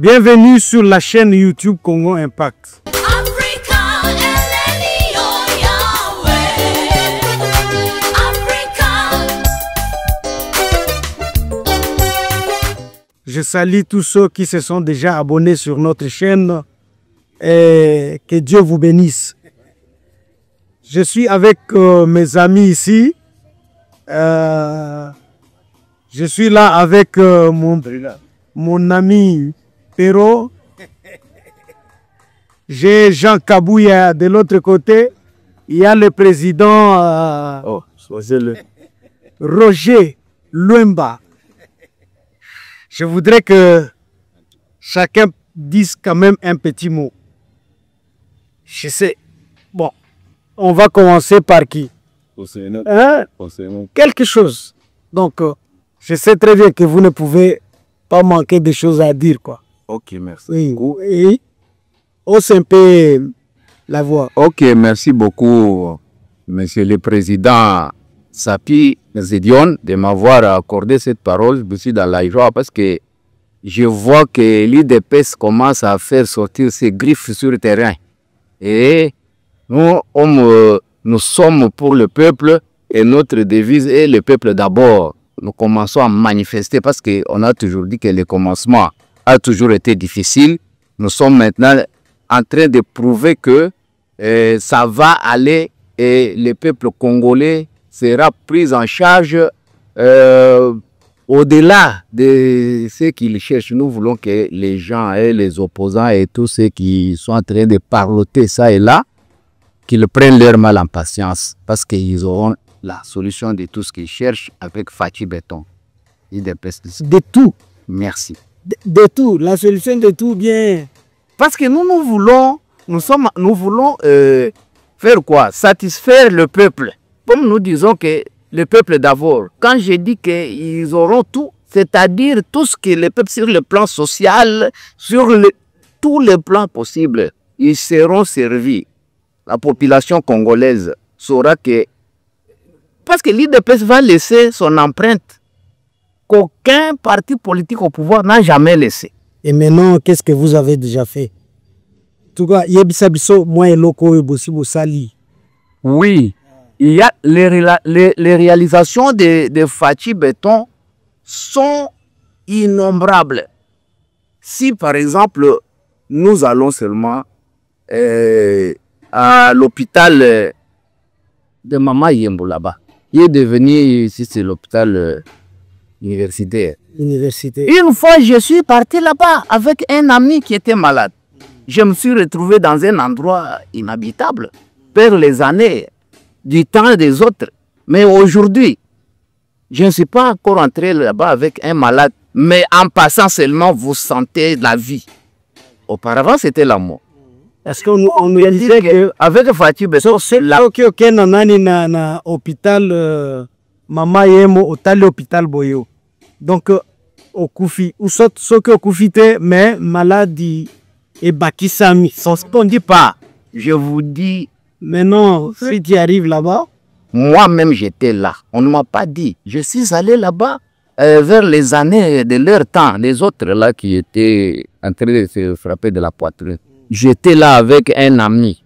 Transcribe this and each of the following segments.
Bienvenue sur la chaîne YouTube Congo Impact. Je salue tous ceux qui se sont déjà abonnés sur notre chaîne et que Dieu vous bénisse. Je suis avec mes amis ici. Je suis là avec mon ami Pero. J'ai Jean Kabouya de l'autre côté. Il y a le président Roger Luemba. Je voudrais que chacun dise quand même un petit mot. Je sais. Bon, on va commencer par qui? Hein? Quelque chose. Donc, je sais très bien que vous ne pouvez pas manquer de choses à dire, quoi. Ok, merci. Oui. Et hausse un peu la voix. Ok, merci beaucoup, Monsieur le Président Sapi Zedion, de m'avoir accordé cette parole. Je suis dans la joie parce que je vois que l'IDPS commence à faire sortir ses griffes sur le terrain. Et nous sommes pour le peuple et notre devise est le peuple d'abord. Nous commençons à manifester parce qu'on a toujours dit que le commencement a toujours été difficile. Nous sommes maintenant en train de prouver que ça va aller et le peuple congolais sera pris en charge au-delà de ce qu'ils cherchent. Nous voulons que les gens et les opposants et tous ceux qui sont en train de parloter ça et là, qu'ils prennent leur mal en patience parce qu'ils auront la solution de tout ce qu'ils cherchent avec Fachi Béton. De tout. Merci. De tout. La solution de tout, bien. Parce que nous voulons faire quoi? Satisfaire le peuple. Comme nous disons que le peuple d'abord, quand je dis qu'ils auront tout, c'est-à-dire tout ce que le peuple sur le plan social, sur tous les plans possibles, ils seront servis. La population congolaise saura que, parce que l'IDPS va laisser son empreinte qu'aucun parti politique au pouvoir n'a jamais laissé. Et maintenant, qu'est-ce que vous avez déjà fait? En tout cas, moi et Loko Sali. Oui, il y a les réalisations de Fachi Béton sont innombrables. Si par exemple, nous allons seulement à l'hôpital de Mama Yembo là-bas, il est devenu, ici c'est l'hôpital universitaire. Une fois, je suis parti là-bas avec un ami qui était malade. Je me suis retrouvé dans un endroit inhabitable, par les années, du temps des autres. Mais aujourd'hui, je ne suis pas encore entré là-bas avec un malade, mais en passant seulement, vous sentez la vie. Auparavant, c'était la mort. Est-ce qu'on nous disait qu'avec Fachi Béton, c'est là que na hôpital Mama Yemo au tali hôpital Boyo. Donc au Koufi, ou ce que au Koufi mais maladie et Bakisami. C'est ce qu'on ne dit pas. Je vous dis. Mais non, si tu arrives là-bas. Moi-même, j'étais là. On ne m'a pas dit. Je suis allé là-bas vers les années de leur temps. Les autres là qui étaient en train de se frapper de la poitrine. J'étais là avec un ami.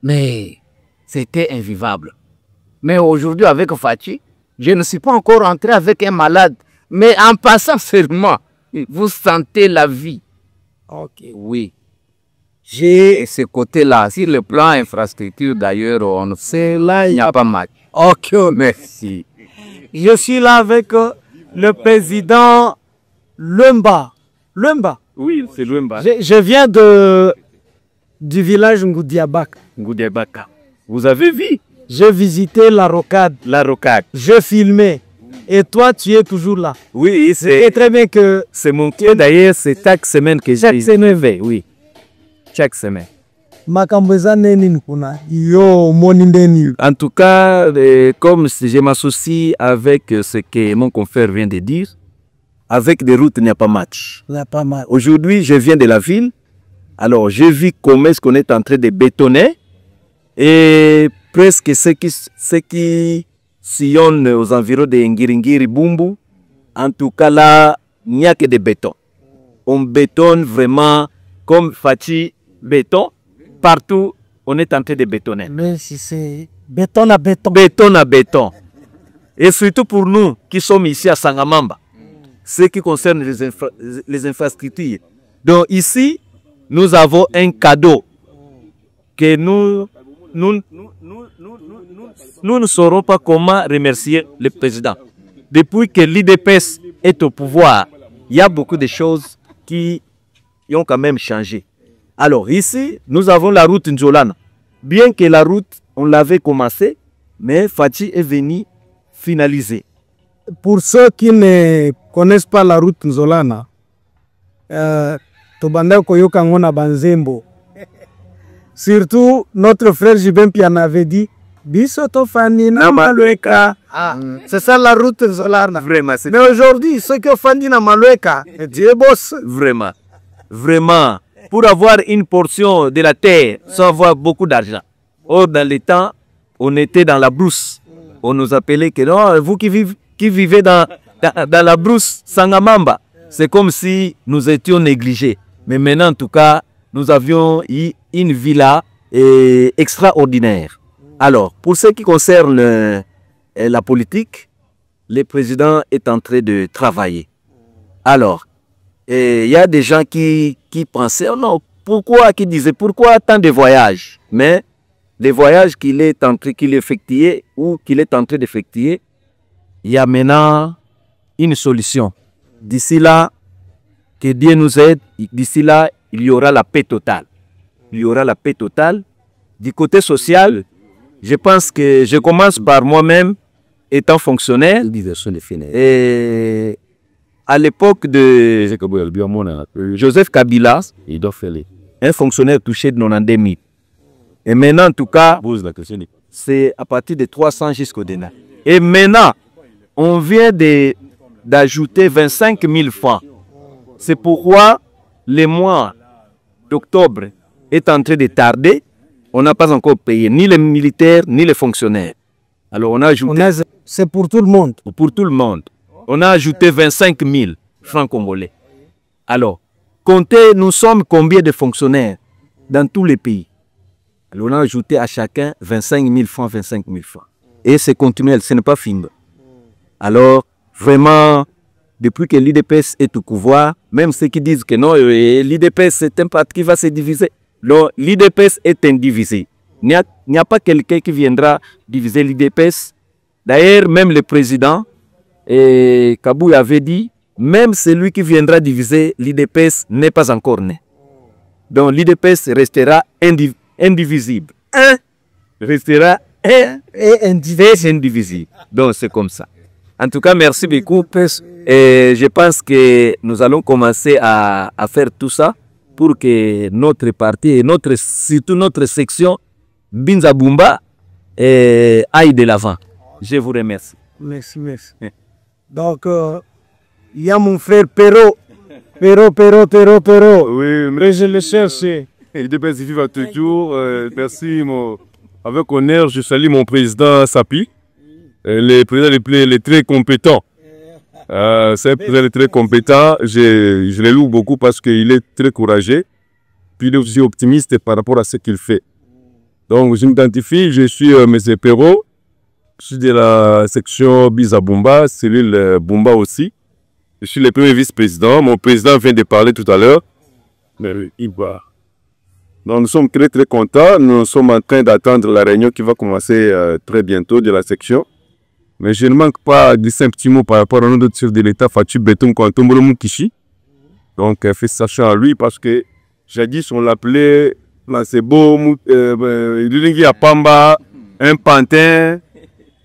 Mais c'était invivable. Mais aujourd'hui, avec Fachi, je ne suis pas encore entré avec un malade. Mais en passant seulement, vous sentez la vie. Ok. Oui. J'ai ce côté-là. Sur le plan infrastructure, d'ailleurs, on sait là, il n'y a pas match. Ok, merci. Je suis là avec le président Luemba. Luemba. Oui, c'est Luemba. Je viens du village Ngoudiabaka. Ngoudiabaka. Vous avez vu? J'ai visité la rocade. La rocade. Je filmais. Et toi, tu es toujours là. Oui, c'est très bien que... C'est mon tour d'ailleurs, c'est chaque semaine que chaque semaine, oui. Chaque semaine. En tout cas, comme je m'associe avec ce que mon confrère vient de dire, avec des routes, il n'y a pas match. Aujourd'hui, je viens de la ville. Alors, j'ai vu comment est-ce qu'on est en train de bétonner. Et presque ce qui sillonne aux environs de Ngiringiri Bumbu, en tout cas là, il n'y a que des bétons. on bétonne vraiment comme Fatih béton. Partout, on est en train de bétonner. Mais si c'est béton à béton. Béton à béton. Et surtout pour nous qui sommes ici à Sangamamba, ce qui concerne les infrastructures. Donc ici, nous avons un cadeau que nous ne saurons pas comment remercier le président. Depuis que l'IDPS est au pouvoir, il y a beaucoup de choses qui ont quand même changé. Alors ici, nous avons la route Nzolana. Bien que la route, on l'avait commencé, mais Fatih est venu finaliser. Pour ceux qui ne connaissent pas la route Nzolana, Tobanda Koyoka Ngona Banzembo. Surtout, notre frère Jibempi en avait dit, Bisoto Fanina Malueka. C'est ça la route Nzolana. Vraiment. Mais aujourd'hui, ceux qui ont Fanina Malueka, Dieu bosse. Vraiment. Vraiment. Pour avoir une portion de la terre, sans avoir beaucoup d'argent. Or, dans les temps, on était dans la brousse. On nous appelait que non, vous qui vivez dans la brousse, Sangamamba, c'est comme si nous étions négligés. Mais maintenant, en tout cas, nous avions eu une villa extraordinaire. Alors, pour ce qui concerne la politique, le président est en train de travailler. Alors, il y a des gens qui pensaient, oh non, qui disaient, pourquoi tant de voyages? Mais les voyages qu'il est en train d'effectuer ou qu'il est en train d'effectuer, il y a maintenant une solution. D'ici là, que Dieu nous aide, d'ici là, il y aura la paix totale. Il y aura la paix totale. Du côté social, je pense que je commence par moi-même, étant fonctionnaire. Et à l'époque de Joseph Kabila, un fonctionnaire touché de 92 000. Et maintenant, en tout cas, c'est à partir de 300 jusqu'au dénat. Et maintenant, on vient d'ajouter 25 000 francs. C'est pourquoi le mois d'octobre est en train de tarder. On n'a pas encore payé ni les militaires, ni les fonctionnaires. Alors on a ajouté... C'est pour tout le monde. Pour tout le monde. On a ajouté 25 000 francs congolais. Alors, comptez, nous sommes combien de fonctionnaires dans tous les pays? Alors on a ajouté à chacun 25 000 francs, 25 000 francs. Et c'est continuel, ce n'est pas fini. Alors, vraiment, depuis que l'IDPS est au pouvoir, même ceux qui disent que non, l'IDPS c'est un parti qui va se diviser. Non, l'IDPS est indivisé. Il n'y a pas quelqu'un qui viendra diviser l'IDPS. D'ailleurs, même le président, Kabou avait dit, même celui qui viendra diviser l'IDPS n'est pas encore né. Donc l'IDPS restera indivisible. Restera indivisible. Donc c'est comme ça. En tout cas, merci beaucoup. Et je pense que nous allons commencer à faire tout ça pour que notre parti et surtout notre section Binzabumba aille de l'avant. Je vous remercie. Merci, merci. Donc, il y a mon frère Perrault. Perrault. Oui, mais je le cherche. Il dépêche vivre toujours. Merci. Avec honneur, je salue mon président Sapi. Le président est très compétent. C'est un président très compétent. Je le loue beaucoup parce qu'il est très courageux. Puis il est aussi optimiste par rapport à ce qu'il fait. Donc, je m'identifie. Je suis M. Perrault. Je suis de la section Bizabumba, cellule Bumba aussi. Je suis le premier vice-président. Mon président vient de parler tout à l'heure. Il va. Donc, nous sommes très très contents. Nous sommes en train d'attendre la réunion qui va commencer très bientôt de la section. Mais je ne manque pas de un petit mot par rapport à notre chef de l'État, Fatou Beton Kwantombolo Mukishi. Donc, fait sachant à lui parce que jadis on l'appelait Placebo, Lulingi Apamba, un pantin.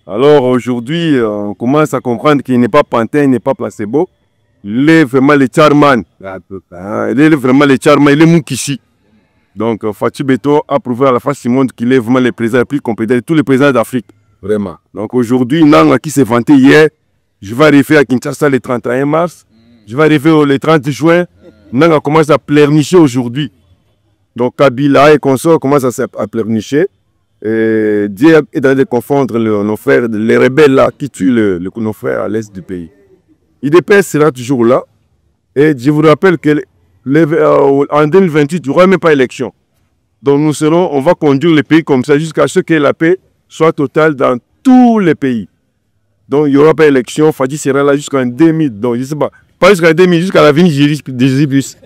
Alors aujourd'hui, on commence à comprendre qu'il n'est pas pantin, il n'est pas placebo. Il est vraiment le charman. Il est vraiment le charman, il est Mukishi. Donc Fatou Beton a prouvé à la face du monde qu'il est vraiment le président le plus compétent de tous les présidents d'Afrique. Vraiment. Donc aujourd'hui, Nanga qui s'est vanté hier, je vais arriver à Kinshasa le 31 mars, je vais arriver le 30 juin. Nanga commence à pleurnicher aujourd'hui. Donc Kabila et consorts commencent à pleurnicher. Et Dieu est en train de confondre nos frères, les rebelles là qui tuent nos frères à l'est du pays. IDPS sera toujours là. Et je vous rappelle que en 2028, il n'y aura même pas d'élection. Donc on va conduire le pays comme ça jusqu'à ce que la paix soit totale dans tous les pays. Donc il n'y aura pas d'élection. Fati sera là jusqu'en 2000. Donc je ne sais pas jusqu'en 2000, jusqu'à la venue de Jésus.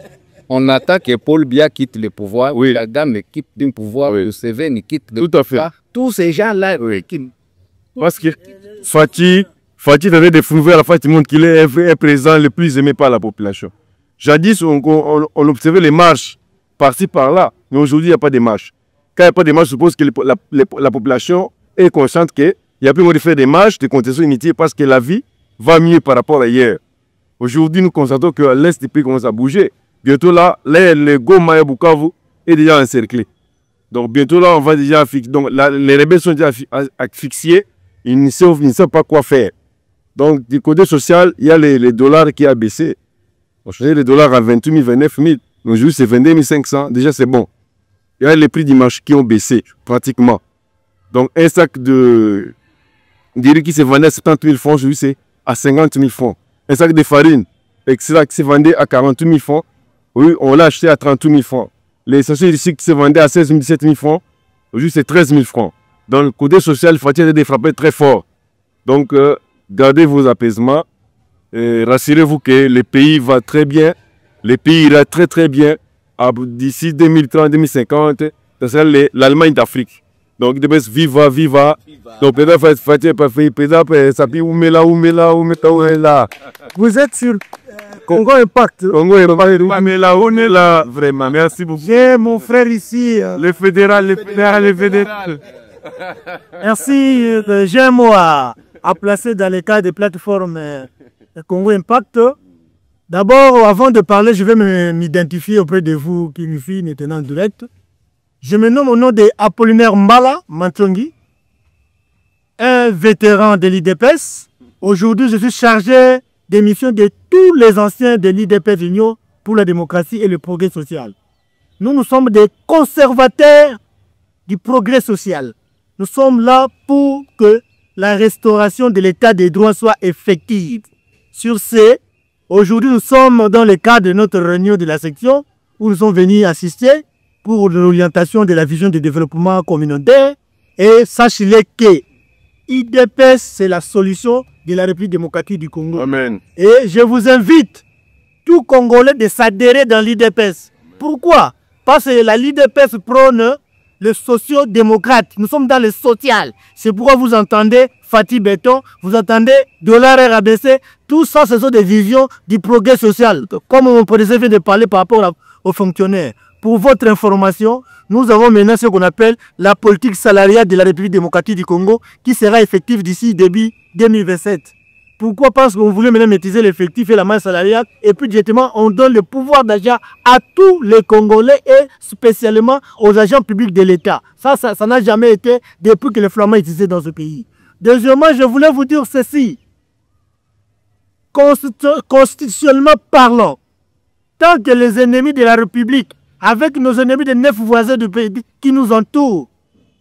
On attend que Paul Biya quitte le pouvoir, oui. La dame quitte le pouvoir, oui. Le Sévène quitte le pouvoir. Tout à fait. Tous ces gens-là, oui. Parce que Fati devait découvrir à la fin du monde qu'il est un président le plus aimé par la population. Jadis, on observait les marches par-ci, par-là, mais aujourd'hui, il n'y a pas de marches. Quand il n'y a pas de marches, je suppose que la population est consciente qu'il n'y a plus moyen de faire des marches, de contestation inutiles, parce que la vie va mieux par rapport à hier. Aujourd'hui, nous constatons que l'Est du pays commence à bouger. Bientôt là, le Goma et Bukavu est déjà encerclé. Donc bientôt là, on va déjà fixer. Donc les rebelles sont déjà asphyxiés, ils ne savent pas quoi faire. Donc du côté social, il y a les dollars qui a baissé. On changeait les dollars à 28 000, 29 000. Aujourd'hui, c'est 22 500. Déjà, c'est bon. Il y a les prix du marché qui ont baissé, pratiquement. Donc, un sac de riz qui se vendait à 70 000 francs, aujourd'hui, c'est à 50 000 francs. Un sac de farine, etc., qui se vendait à 48 000 francs, oui, on l'a acheté à 38 000 francs. Les sachets ici qui se vendaient à 16 000, 17 000 francs, aujourd'hui, c'est 13 000 francs. Dans le côté social, il faut tirer des frappes très forts. Donc, gardez vos apaisements. Rassurez-vous que le pays va très bien, le pays ira très très bien. D'ici 2030-2050, ce sera l'Allemagne d'Afrique. Donc, viva, viva. Donc, Vous êtes sur Congo Impact. Congo Impact, mais là, on est là, vraiment. Merci beaucoup. J'ai mon frère ici. Le fédéral. Merci. J'ai un mot à placer dans les cas des plateformes Congo Impact. D'abord, avant de parler, je vais m'identifier auprès de vous qui me suivez maintenant en direct. Je me nomme au nom de Apollinaire Mbala Mantongi, un vétéran de l'IDPS. Aujourd'hui, je suis chargé des missions de tous les anciens de l'IDPS Union pour la démocratie et le progrès social. Nous sommes des conservateurs du progrès social. Nous sommes là pour que la restauration de l'état des droits soit effective. Sur ce, aujourd'hui, nous sommes dans le cadre de notre réunion de la section où nous sommes venus assister pour l'orientation de la vision de développement communautaire. Et sachez-le que l'IDPS, c'est la solution de la République démocratique du Congo. Amen. Et je vous invite, tout Congolais, de s'adhérer dans l'IDPS. Pourquoi? Parce que la l'IDPS prône le socio-démocrate. Nous sommes dans le social. C'est pourquoi vous entendez Fati Béton, vous entendez dollar RABC. Tout ça, ce sont des visions du progrès social. Comme mon président vient de parler par rapport aux fonctionnaires. Pour votre information, nous avons maintenant ce qu'on appelle la politique salariale de la République démocratique du Congo qui sera effective d'ici début 2027. Pourquoi? Parce qu'on voulait maintenant maîtriser l'effectif et la masse salariale et puis directement on donne le pouvoir d'achat à tous les Congolais et spécialement aux agents publics de l'État. Ça n'a jamais été depuis que les Flamands existaient dans ce pays. Deuxièmement, je voulais vous dire ceci. Constitutionnellement parlant, tant que les ennemis de la République avec nos ennemis de 9 voisins du pays qui nous entourent,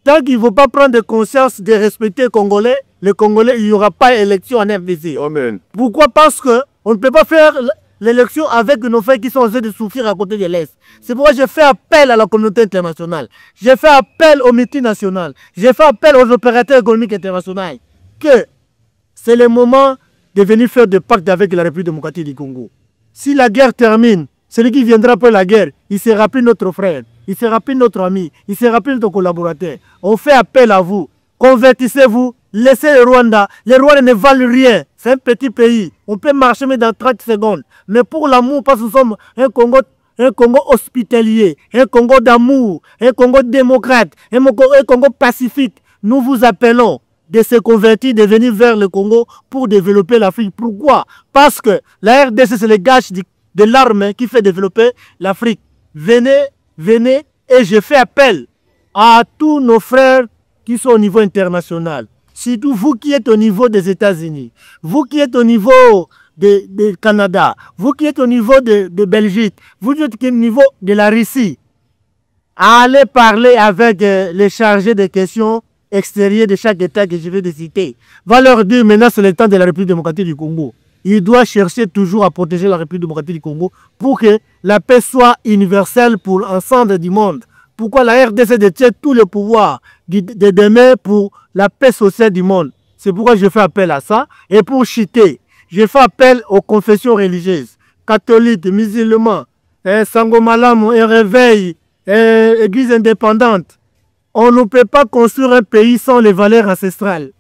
tant qu'il ne faut pas prendre conscience de respecter les Congolais, il n'y aura pas d'élection en RDC. Amen. Pourquoi? Parce qu'on ne peut pas faire l'élection avec nos frères qui sont en train de souffrir à côté de l'Est. C'est pourquoi j'ai fait appel à la communauté internationale. J'ai fait appel aux multinationales. J'ai fait appel aux opérateurs économiques internationaux. Que c'est le moment de venir faire des pactes avec la République démocratique du Congo. Si la guerre termine, celui qui viendra après la guerre, il sera plus notre frère, il sera plus notre ami, il sera plus notre collaborateur. On fait appel à vous. Convertissez-vous, laissez le Rwanda. Les Rwandais ne valent rien. C'est un petit pays. On peut marcher mais dans 30 secondes. Mais pour l'amour, parce que nous sommes un Congo hospitalier, un Congo d'amour, un Congo démocrate, un Congo pacifique, nous vous appelons de se convertir, de venir vers le Congo pour développer l'Afrique. Pourquoi? Parce que la RDC, c'est le gage de l'arme qui fait développer l'Afrique. Venez, venez, et je fais appel à tous nos frères qui sont au niveau international. Surtout vous qui êtes au niveau des États-Unis, vous qui êtes au niveau de Canada, vous qui êtes au niveau de Belgique, vous qui êtes au niveau de la Russie. Allez parler avec les chargés des questions extérieures de chaque État que je vais de citer. Va leur dire maintenant c'est le temps de la République démocratique du Congo. il doit chercher toujours à protéger la République démocratique du Congo pour que la paix soit universelle pour l'ensemble du monde. Pourquoi la RDC détient tous les pouvoirs de demain pour la paix sociale du monde? C'est pourquoi je fais appel à ça. Et pour chuter, je fais appel aux confessions religieuses, catholiques, musulmans, Sangomalam, un réveil, église indépendante. On ne peut pas construire un pays sans les valeurs ancestrales.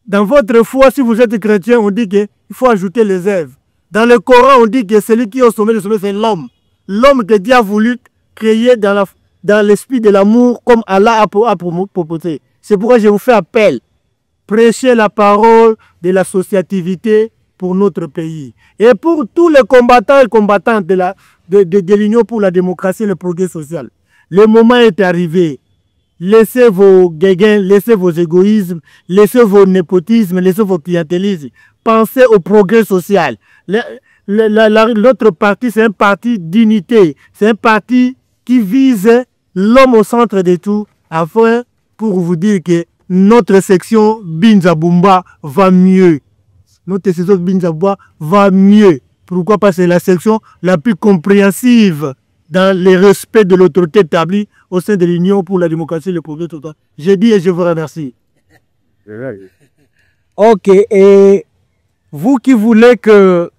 Dans votre foi, si vous êtes chrétien, on dit qu'il faut ajouter les œuvres. Dans le Coran, on dit que celui qui est au sommet du sommet, c'est l'homme. L'homme que Dieu a voulu créer dans l'esprit de l'amour, comme Allah a proposé. C'est pourquoi je vous fais appel. Prêchez la parole de l'associativité pour notre pays. Et pour tous les combattants et combattantes de l'Union pour la démocratie et le progrès social. Le moment est arrivé. Laissez vos guéguins, laissez vos égoïsmes, laissez vos népotismes, laissez vos clientélismes. Pensez au progrès social. L'autre parti, c'est un parti d'unité. C'est un parti qui vise l'homme au centre de tout, afin pour vous dire que notre section Binzabumba va mieux. Notre section Binzabumba va mieux. Pourquoi? Parce que c'est la section la plus compréhensive dans le respect de l'autorité établie au sein de l'Union pour la démocratie et le progrès total. Je dis et je vous remercie. Ok, et vous qui voulez que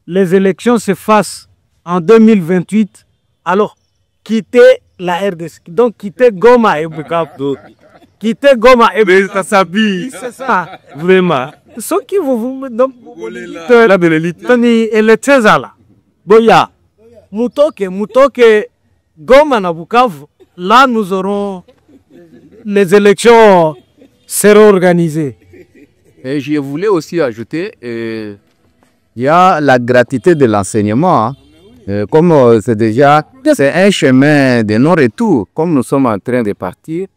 les élections se fassent en 2028, alors quittez la RDC. Donc quittez Goma et Bukavu. Quittez Goma et Bukavu. C'est ça. Vraiment. Ce qui vous... Donc, la de l'élite. Et le Tezala. Boya. Mutoke, Goma na Bukavu. Là, nous aurons... Les élections seront organisées. Et je voulais aussi ajouter, il y a la gratuité de l'enseignement. Hein. Comme c'est un chemin de non-retour, comme nous sommes en train de partir,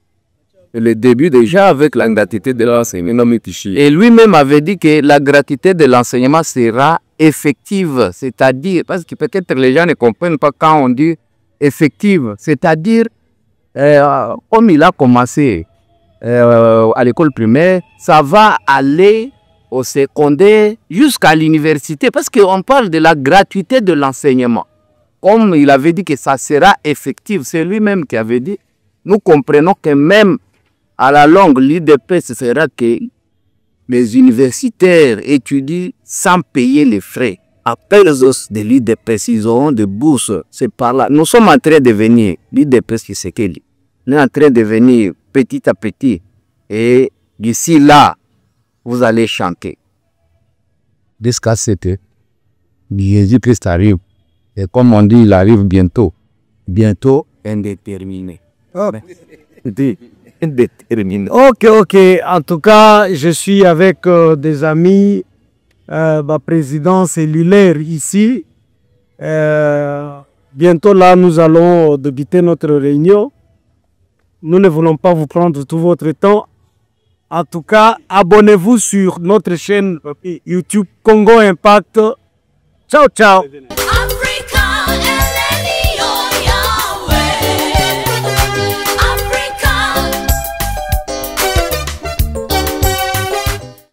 le début déjà avec la gratuité de l'enseignement. Et lui-même avait dit que la gratuité de l'enseignement sera effective, c'est-à-dire, parce que peut-être les gens ne comprennent pas quand on dit effective, c'est-à-dire, comme il a commencé à l'école primaire, ça va aller au secondaire jusqu'à l'université, parce qu'on parle de la gratuité de l'enseignement. Comme il avait dit que ça sera effectif, c'est lui-même qui avait dit, nous comprenons que même à la longue, l'IDP, ce sera que les universitaires étudient sans payer les frais. Après les os de l'IDP, ils auront des bourses, c'est par là. Nous sommes en train de venir, l'IDP, c'est ce qu'il est. Nous sommes en train de venir petit à petit. Et d'ici là, vous allez chanter. Jusqu'à c'était, Jésus-Christ arrive. Et comme on dit, il arrive bientôt. Bientôt, indéterminé. Oh. Indéterminé. Ok. En tout cas, je suis avec des amis, ma présidence cellulaire ici. Bientôt là, nous allons débuter notre réunion. Nous ne voulons pas vous prendre tout votre temps. En tout cas, abonnez-vous sur notre chaîne YouTube Congo Impact. Ciao, ciao.